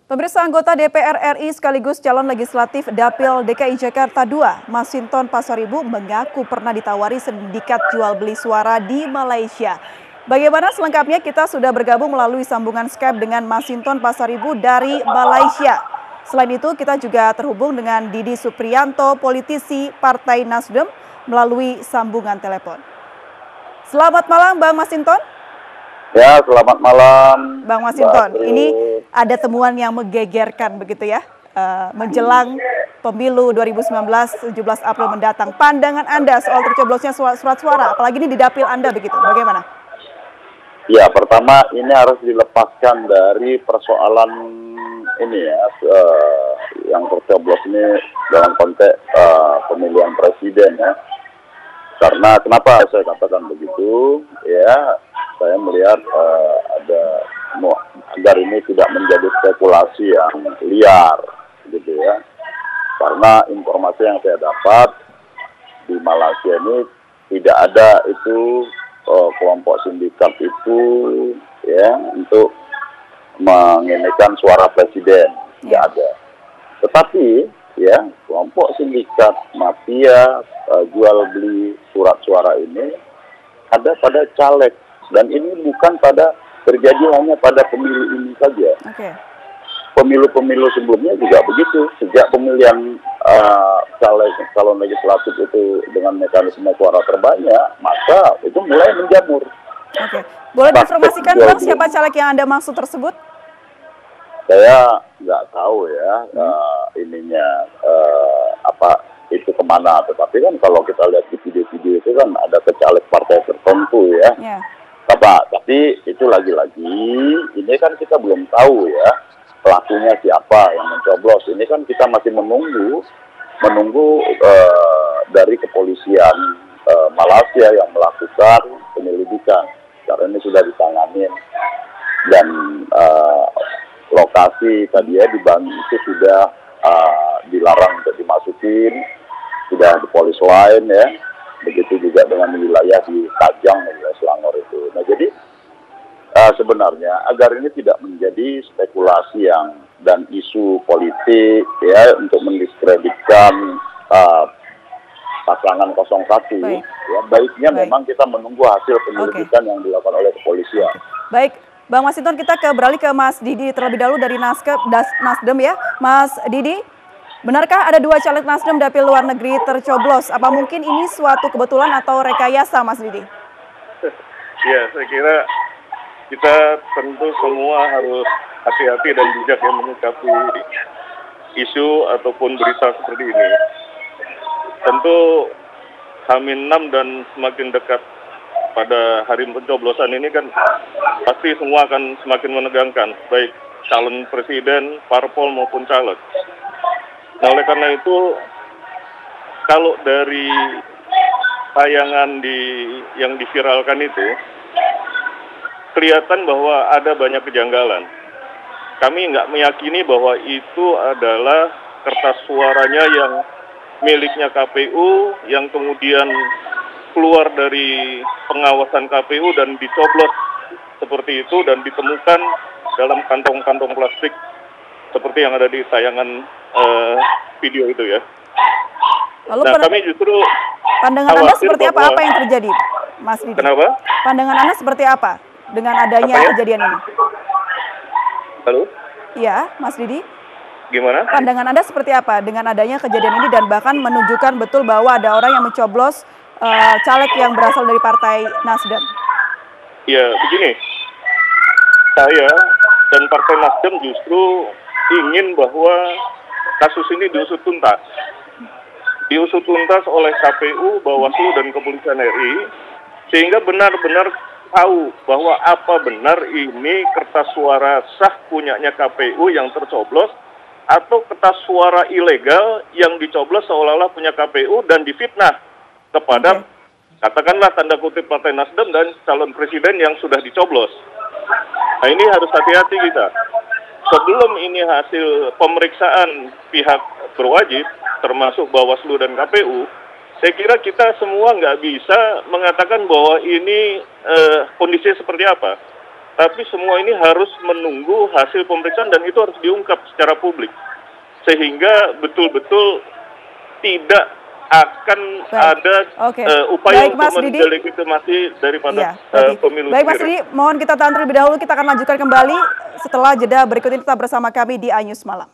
Pemirsa, anggota DPR RI sekaligus calon legislatif Dapil DKI Jakarta II, Masinton Pasaribu mengaku pernah ditawari sindikat jual beli suara di Malaysia. Bagaimana selengkapnya, kita sudah bergabung melalui sambungan Skype dengan Masinton Pasaribu dari Malaysia. Selain itu, kita juga terhubung dengan Didi Supriyanto, politisi Partai Nasdem, melalui sambungan telepon. Selamat malam, Bang Masinton. Ya, selamat malam, Bang Masinton. Ini ada temuan yang menggegerkan begitu ya, menjelang pemilu 2019 17 April mendatang. Pandangan Anda soal tercoblosnya surat suara, apalagi ini di dapil Anda begitu, bagaimana? Ya, pertama ini harus dilepaskan dari persoalan ini ya, yang tercoblos ini dalam konteks pemilihan presiden ya. Karena kenapa saya katakan begitu? Ya, saya melihat agar ini tidak menjadi spekulasi yang liar, gitu ya. Karena informasi yang saya dapat di Malaysia ini tidak ada itu kelompok sindikat itu ya untuk menginikan suara presiden, tidak ada. Tetapi ya kelompok sindikat mafia jual beli surat suara ini ada pada caleg, dan ini bukan pada terjadi hanya pada pemilu ini saja. Pemilu-pemilu sebelumnya juga begitu. Sejak pemilihan calon legislatif itu dengan mekanisme suara terbanyak, maka itu mulai menjamur. Boleh diinformasikan Bang siapa caleg yang Anda maksud tersebut? Saya nggak tahu ya itu kemana, tetapi kan kalau kita lihat di video-video itu kan ada caleg partai tertentu ya. Tapi itu lagi-lagi ini kan kita belum tahu ya pelakunya siapa yang mencoblos. Ini kan kita masih menunggu dari kepolisian Malaysia yang melakukan penyelidikan. Karena ini sudah ditangani dan lokasi tadi ya di Bang itu sudah dilarang untuk dimasukin, sudah di polis lain ya. Begitu juga dengan wilayah di Kajang, wilayah Selangor itu. Nah jadi sebenarnya agar ini tidak menjadi spekulasi dan isu politik ya untuk mendiskreditkan pasangan 01 ya, baiknya memang kita menunggu hasil penyelidikan yang dilakukan oleh kepolisian. Baik, Bang Masinton, kita beralih ke Mas Didi terlebih dahulu dari Nasdem ya. Mas Didi, benarkah ada 2 caleg Nasdem dapil luar negeri tercoblos? Apa mungkin ini suatu kebetulan atau rekayasa, Mas Didi? Ya, saya kira kita tentu semua harus hati-hati dan bijak ya menyikapi isu ataupun berita seperti ini. Tentu H-6 dan semakin dekat pada hari pencoblosan ini kan pasti semua akan semakin menegangkan, baik calon presiden, parpol maupun caleg. Nah, oleh karena itu, kalau dari tayangan yang diviralkan itu, kelihatan bahwa ada banyak kejanggalan. Kami nggak meyakini bahwa itu adalah kertas suaranya yang miliknya KPU, yang kemudian keluar dari pengawasan KPU dan dicoblos seperti itu dan ditemukan dalam kantong-kantong plastik seperti yang ada di tayangan video itu ya. Lalu kami justru pandangan Anda seperti apa yang terjadi, Mas Didi? Kenapa? Pandangan Anda seperti apa dengan adanya kejadian ini? Halo? Iya, Mas Didi. Gimana? Pandangan Anda seperti apa dengan adanya kejadian ini dan bahkan menunjukkan betul bahwa ada orang yang mencoblos caleg yang berasal dari Partai Nasdem? Ya, begini. Saya dan Partai Nasdem justru ingin bahwa kasus ini diusut tuntas. Diusut tuntas oleh KPU, Bawaslu, dan Kepolisian RI, sehingga benar-benar tahu bahwa apa benar ini kertas suara sah punyanya KPU yang tercoblos, atau kertas suara ilegal yang dicoblos seolah-olah punya KPU dan difitnah kepada katakanlah tanda kutip Partai Nasdem dan calon presiden yang sudah dicoblos. Nah, ini harus hati-hati kita. Sebelum ini hasil pemeriksaan pihak berwajib, termasuk Bawaslu dan KPU, saya kira kita semua nggak bisa mengatakan bahwa ini kondisinya seperti apa. tapi semua ini harus menunggu hasil pemeriksaan dan itu harus diungkap secara publik. Sehingga betul-betul tidak akan ada upaya untuk mendelegitimasi daripada pemilu sendiri. Baik Mas Didi, mohon kita tahan terlebih dahulu, kita akan lanjutkan kembali setelah jeda berikut ini. Tetap bersama kami di iNews Malam.